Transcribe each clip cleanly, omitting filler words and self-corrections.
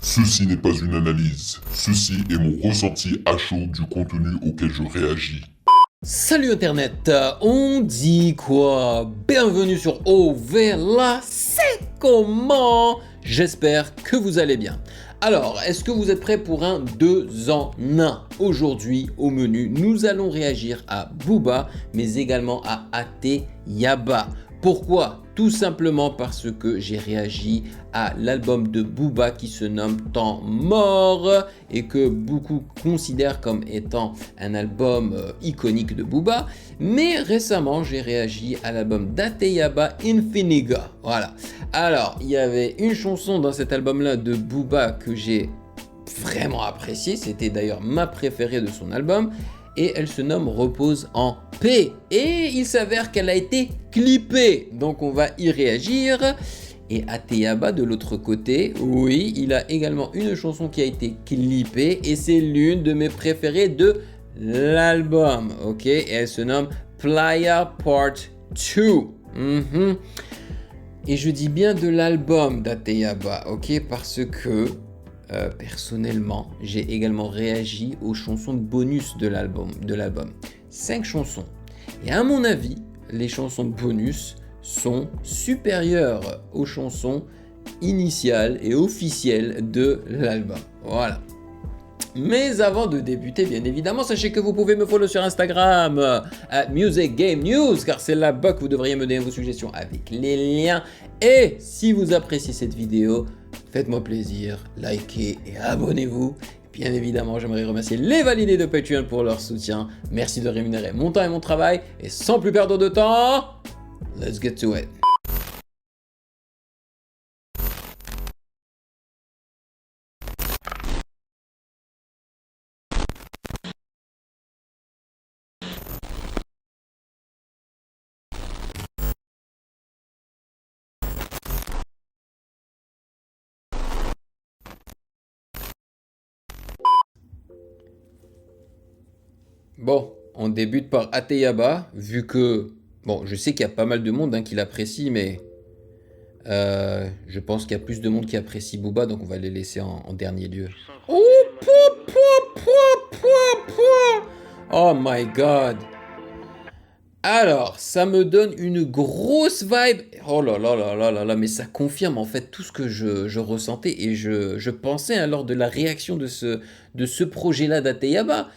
Ceci n'est pas une analyse. Ceci est mon ressenti à chaud du contenu auquel je réagis. Salut Internet, on dit quoi? Bienvenue sur Ovela, c'est comment? J'espère que vous allez bien. Alors, est-ce que vous êtes prêts pour un 2 en 1? Aujourd'hui, au menu, nous allons réagir à Booba, mais également à Ate Yaba. Pourquoi? Tout simplement parce que j'ai réagi à l'album de Booba qui se nomme Temps Mort et que beaucoup considèrent comme étant un album iconique de Booba. Mais récemment, j'ai réagi à l'album d'Ate Yaba Infiniga. Voilà. Alors, il y avait une chanson dans cet album-là de Booba que j'ai vraiment appréciée. C'était d'ailleurs ma préférée de son album. Et elle se nomme Repose en paix. Et il s'avère qu'elle a été clippée. Donc on va y réagir. Et Ate Yaba de l'autre côté, oui, il a également une chanson qui a été clippée. Et c'est l'une de mes préférées de l'album. Ok, et elle se nomme Playa Part 2. Et je dis bien de l'album d'Ate Yaba, ok, parce que personnellement, j'ai également réagi aux chansons de bonus de l'album. 5 chansons. Et à mon avis, les chansons de bonus sont supérieures aux chansons initiales et officielles de l'album. Voilà. Mais avant de débuter, bien évidemment, sachez que vous pouvez me follow sur Instagram à Music Game News, car c'est là-bas que vous devriez me donner vos suggestions avec les liens. Et si vous appréciez cette vidéo, faites-moi plaisir, likez et abonnez-vous. Bien évidemment, j'aimerais remercier les validés de Patreon pour leur soutien. Merci de rémunérer mon temps et mon travail. Et sans plus perdre de temps, let's get to it. Bon, on débute par Ate Yaba, vu que... Bon, je sais qu'il y a pas mal de monde qui l'apprécie, mais... je pense qu'il y a plus de monde qui apprécie Booba, donc on va les laisser en dernier lieu. Oh, oh my god. Alors, ça me donne une grosse vibe. Oh là là là là là là, mais ça confirme en fait tout ce que je ressentais et je pensais lors de la réaction de ce projet-là d'Ate Yaba.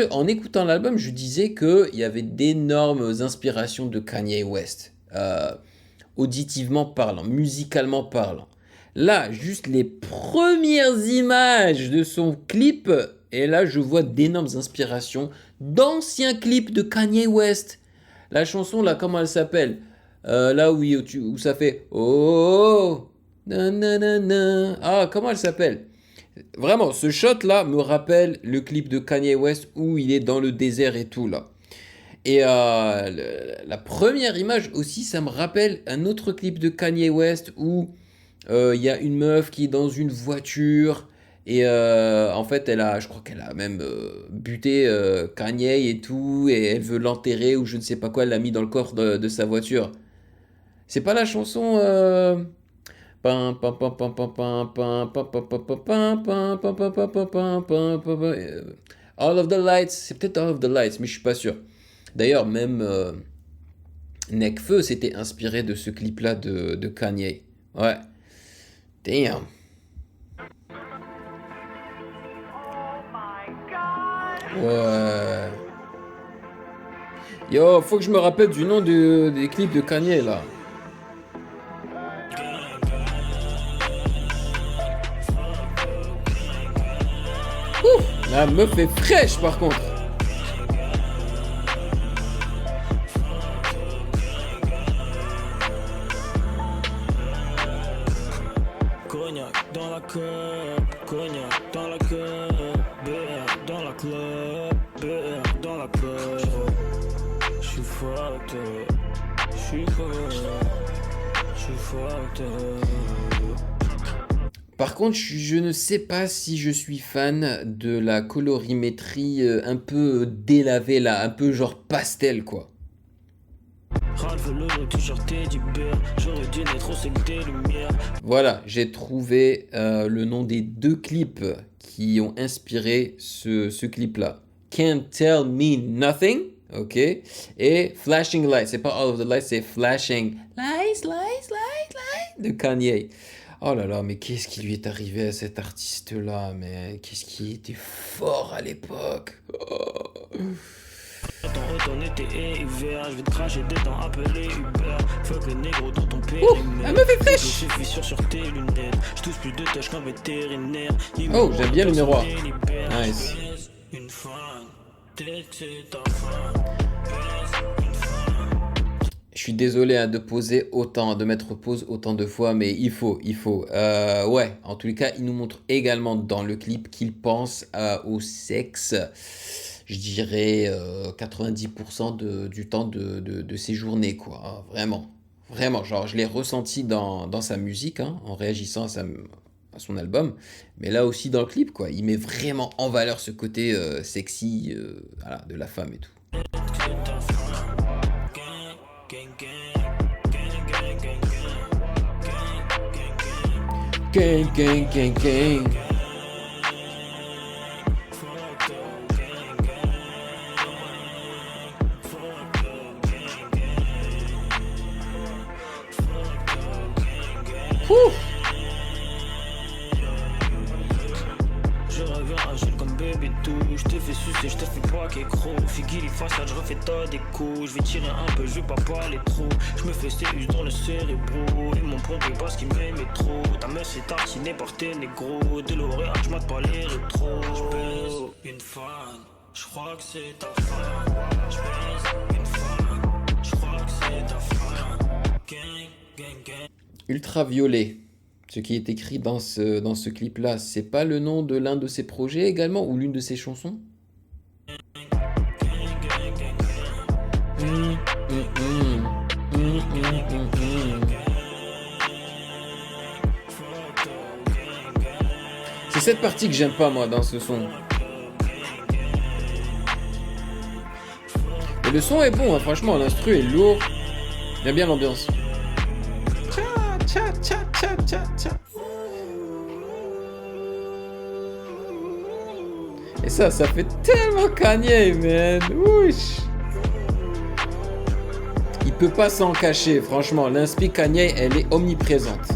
En écoutant l'album, je disais qu'il y avait d'énormes inspirations de Kanye West, auditivement parlant, musicalement parlant. Là, juste les premières images de son clip, et là, je vois d'énormes inspirations d'anciens clips de Kanye West. La chanson, là, comment elle s'appelle? Là où ça fait oh, nanana. Ah, comment elle s'appelle? Vraiment, ce shot-là me rappelle le clip de Kanye West où il est dans le désert et tout, là. Et la première image aussi, ça me rappelle un autre clip de Kanye West où il y a une meuf qui est dans une voiture et en fait, je crois qu'elle a même buté Kanye et tout, et elle veut l'enterrer ou je ne sais pas quoi, elle l'a mis dans le coffre de sa voiture. C'est pas la chanson Pam, pam, pam, pam, pam, pam, pam, pam, pam, pam, pam, pam, pam, pam, pam, pam, pam, pam, pam, All of the Lights, c'est peut-être All of the Lights, mais je suis pas sûr. D'ailleurs, même Nekfeu s'était inspiré de ce clip-là de Kanye. Ouais. Damn. Ouais. Yo, faut que je me rappelle du nom des clips de Kanye là. Ouh, la meuf est fraîche par contre. Cognac dans la cup, cognac dans la cup, BR dans la club, BR dans la cup. J'suis fucked up, j'suis fucked up. Par contre, je ne sais pas si je suis fan de la colorimétrie un peu délavée là, un peu genre pastel quoi. Ralph le t-shirt Teddy Bear. J'aurais dû naître au sec des lumières. Voilà, j'ai trouvé le nom des 2 clips qui ont inspiré ce clip-là. Can't Tell Me Nothing, ok, et Flashing Lights. C'est pas All of the Lights, c'est Flashing Lights, Lights, Lights, Lights de Kanye. Oh là là, mais qu'est-ce qui lui est arrivé à cet artiste-là, mais qu'est-ce qui était fort à l'époque. Oh. Ton retourne été et hiver. Je vais te cracher des temps appelés Uber. Fuck les négros dans ton périmètre. elle me fait fraîche. Je suis fissure sur tes lunettes. Je touche plus de tâches qu'un vétérinaire. Oh, j'aime bien le miroir. Nice. Une femme, dès que c'est ta femme. Je suis désolé hein, de mettre pause autant de fois, mais il faut. Ouais, en tous les cas, il nous montre également dans le clip qu'il pense au sexe, je dirais 90% du temps de ses journées, quoi. Vraiment, genre, je l'ai ressenti dans sa musique, hein, en réagissant à son album, mais là aussi dans le clip, quoi. Il met vraiment en valeur ce côté sexy voilà, de la femme et tout. Gang. Je reviens agile comme bébé tout. Je te fais sucer, je te fais pas qu'écro. Figure les façades, je refais tas des coups. Je vais tirer un peu, je vais pas parler trop. Je me fais CU dans le cérébro. Ils m'ont pompé parce qu'ils m'aimaient trop. Ta mère s'est tartinée par tes négros. De l'oréal, je mate pas les rétros. Je baise une fan, je crois que c'est ta femme. Je baise une fan, je crois que c'est ta femme. Gang. Ultraviolet, ce qui est écrit dans ce clip-là, c'est pas le nom de l'un de ses projets également ou l'une de ses chansons? C'est cette partie que j'aime pas moi dans ce son. Et le son est bon, hein, franchement, l'instru est lourd. J'aime bien l'ambiance. Et ça fait tellement Kanye, man. Ouch. Il peut pas s'en cacher, franchement. L'inspi Kanye, elle est omniprésente.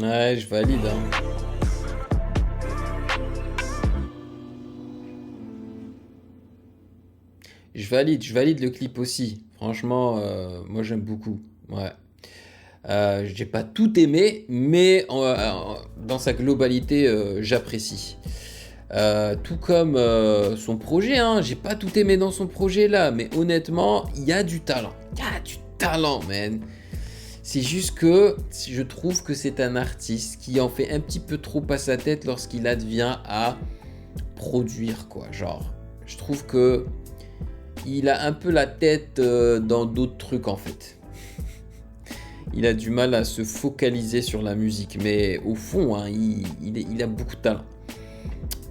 Ouais, je valide, hein. Je valide le clip aussi. Franchement, moi j'aime beaucoup. Ouais. J'ai pas tout aimé, mais dans sa globalité, j'apprécie. Tout comme son projet, hein. J'ai pas tout aimé dans son projet là, mais honnêtement, il y a du talent. Il y a du talent, man. C'est juste que je trouve que c'est un artiste qui en fait un petit peu trop à sa tête lorsqu'il advient à produire, quoi. Genre, je trouve que il a un peu la tête dans d'autres trucs en fait. Il a du mal à se focaliser sur la musique, mais au fond, hein, il a beaucoup de talent.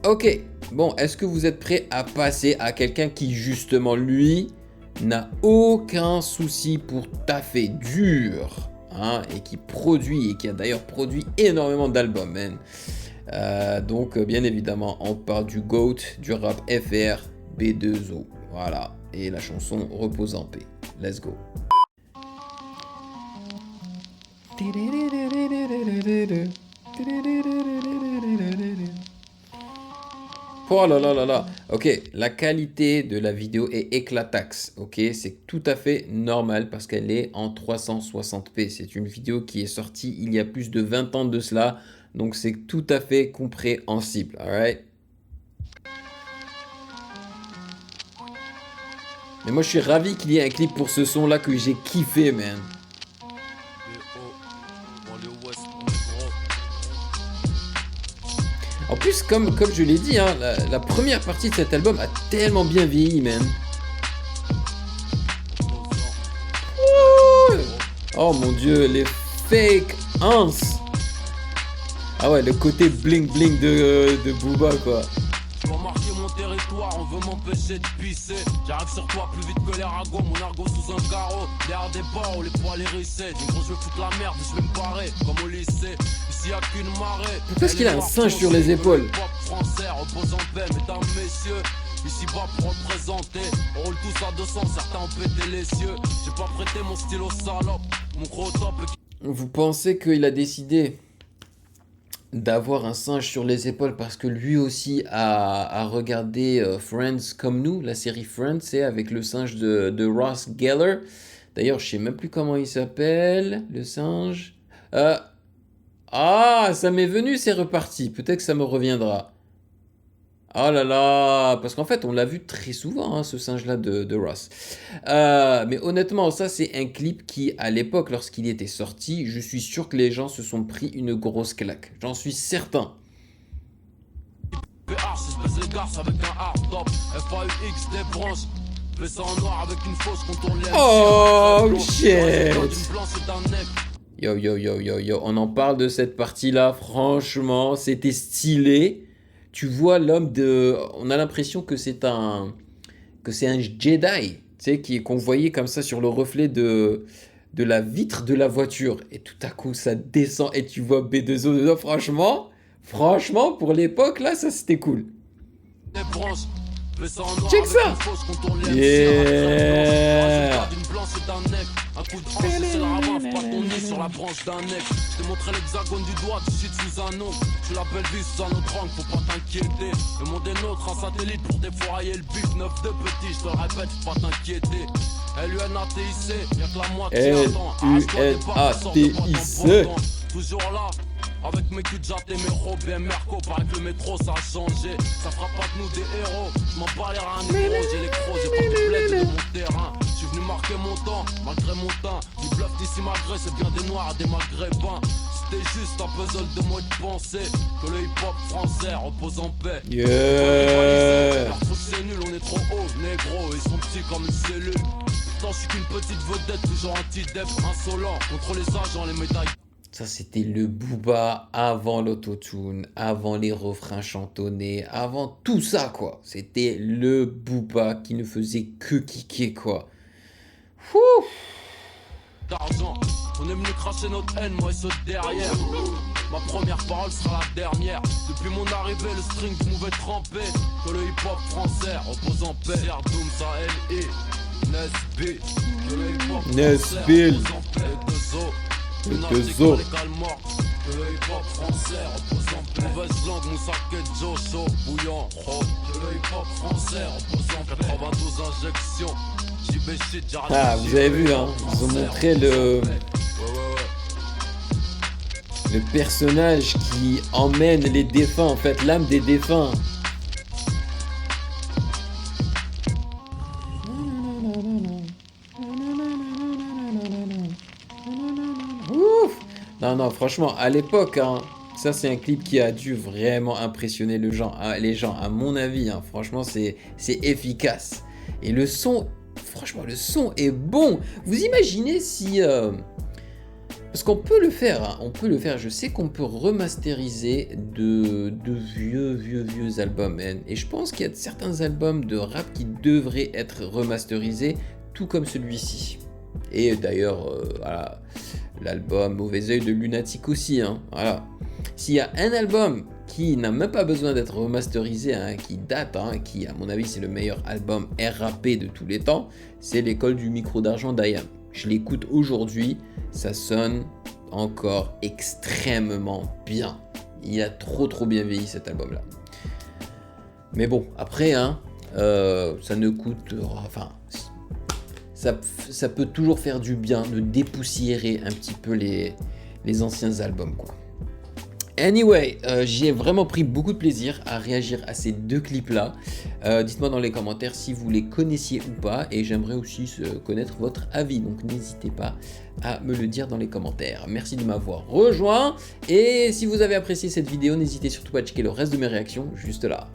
Ok, bon, est-ce que vous êtes prêts à passer à quelqu'un qui justement, lui, n'a aucun souci pour taffer dur, hein, et qui produit, et qui a d'ailleurs produit énormément d'albums, man. Donc, bien évidemment, on parle du GOAT, du rap FR, B2O. Voilà, et la chanson Repose en paix. Let's go. Oh là là là là. Ok, la qualité de la vidéo est éclataxe. Ok, c'est tout à fait normal parce qu'elle est en 360p. C'est une vidéo qui est sortie il y a plus de 20 ans de cela. Donc c'est tout à fait compréhensible. Alright. Mais moi je suis ravi qu'il y ait un clip pour ce son là que j'ai kiffé, man. En plus, comme je l'ai dit, hein, la première partie de cet album a tellement bien vieilli, man. Oh mon dieu, les fake ans. Ah ouais, le côté bling bling de Booba, quoi. Je veux marquer mon territoire, on veut m'empêcher de pisser. J'arrive sur toi plus vite que les ragots, mon argot sous un carreau. Derrière des barreaux, les poils hérissés. Dis gros, je vais foutre la merde, je vais me barrer, comme au lycée. Ici y'a qu'une marée. Pourquoi est-ce qu'il a un singe sur les épaules? Pop français, repose en paix, mesdames, messieurs. Ici bas pour représenter, on roule tous à 200, certains ont pété les cieux. J'ai pas prêté mon stylo salope, mon gros top. Vous pensez qu'il a décidé d'avoir un singe sur les épaules parce que lui aussi a regardé Friends comme nous, la série Friends, c'est avec le singe de Ross Geller. D'ailleurs, je sais même plus comment il s'appelle, le singe. Ah, ça m'est venu, c'est reparti. Peut-être que ça me reviendra. Oh là là, parce qu'en fait, on l'a vu très souvent, hein, ce singe-là de Ross. Mais honnêtement, ça, c'est un clip qui, à l'époque, lorsqu'il était sorti, je suis sûr que les gens se sont pris une grosse claque. J'en suis certain. Oh shit! Yo, on en parle de cette partie-là, franchement, c'était stylé. Tu vois l'homme de... On a l'impression que c'est un Jedi, tu sais, qu'on voyait comme ça sur le reflet de la vitre de la voiture. Et tout à coup, ça descend et tu vois B2O dedans. Franchement, pour l'époque, là, ça, c'était cool. Check ça! Yeah! Un coup de hanche, c'est la rave, pas ton nez sur la branche d'un mec. Je t'ai montré l'hexagone du doigt, tu shit sous un nom. Tu l'appelles vie sous un autre angle, faut pas t'inquiéter. Le monde est nôtre, un satellite pour défourailler le bif. 9 de petit, je te le répète, faut pas t'inquiéter. L-U-N-A-T-I-C, y'a que la moitié L-U-N-A-T-I-C. Toujours là. Avec mes culs de jatte et mes robes et Merco, paraît que le métro ça a changé. Ça fera pas de nous des héros. Je m'en bats les reins, négro, j'ai les crocs, j'ai pas de bled de mon terrain. Je suis venu marquer mon temps, malgré mon teint. Du bluff d'ici malgré, c'est bien des noirs et des maghrébins. C'était juste un puzzle de moi de penser que le hip-hop français repose en paix. Yeah. C'est nul, on est trop haut, négro, ils sont petits comme une cellule. Pourtant je suis qu'une petite vedette, toujours anti-def, insolent. Contre les agents, les médailles. Ça, c'était le Booba avant l'autotune, avant les refrains chantonnés, avant tout ça, quoi. C'était le Booba qui ne faisait que kicker, quoi. Ouh. D'argent, on est venu cracher notre haine, moi et ceux derrière. Ma première parole sera la dernière. Depuis mon arrivée, le string pouvait tremper. Que le hip-hop français repose en paix. Doom, ça L.I. Nesbill. Que le hip-hop français repose en paix. Le Tezo. Que le hip-hop français repose en paix. Mauvaise langue, Moussa Kedjo, chaud, bouillant, trop. Que le hip-hop français repose en paix. 92 injections. JB shit, j'arrête. Ah, vous avez vu, hein, ils ont montré le personnage qui emmène les défunts, en fait, l'âme des défunts. Ouf. Non, franchement, à l'époque, hein, ça c'est un clip qui a dû vraiment impressionner les gens, à mon avis. Hein, franchement, c'est efficace. Et le son, franchement, le son est bon. Vous imaginez si... Parce qu'on peut le faire, hein, on peut le faire. Je sais qu'on peut remasteriser de vieux albums. Et je pense qu'il y a certains albums de rap qui devraient être remasterisés, tout comme celui-ci. Et d'ailleurs, voilà, l'album Mauvais Oeil de Lunatic aussi. Hein, voilà. S'il y a un album qui n'a même pas besoin d'être remasterisé, hein, qui date, hein, qui à mon avis c'est le meilleur album RAP de tous les temps, c'est L'école du micro d'argent d'IAM. Je l'écoute aujourd'hui, ça sonne encore extrêmement bien. Il a trop bien vieilli cet album-là. Mais bon, après, hein, ça ne coûte... Enfin, ça peut toujours faire du bien de dépoussiérer un petit peu les anciens albums, quoi. Anyway, j'ai vraiment pris beaucoup de plaisir à réagir à ces deux clips-là. Dites-moi dans les commentaires si vous les connaissiez ou pas, et j'aimerais aussi connaître votre avis, donc n'hésitez pas à me le dire dans les commentaires. Merci de m'avoir rejoint, et si vous avez apprécié cette vidéo, n'hésitez surtout pas à checker le reste de mes réactions juste là.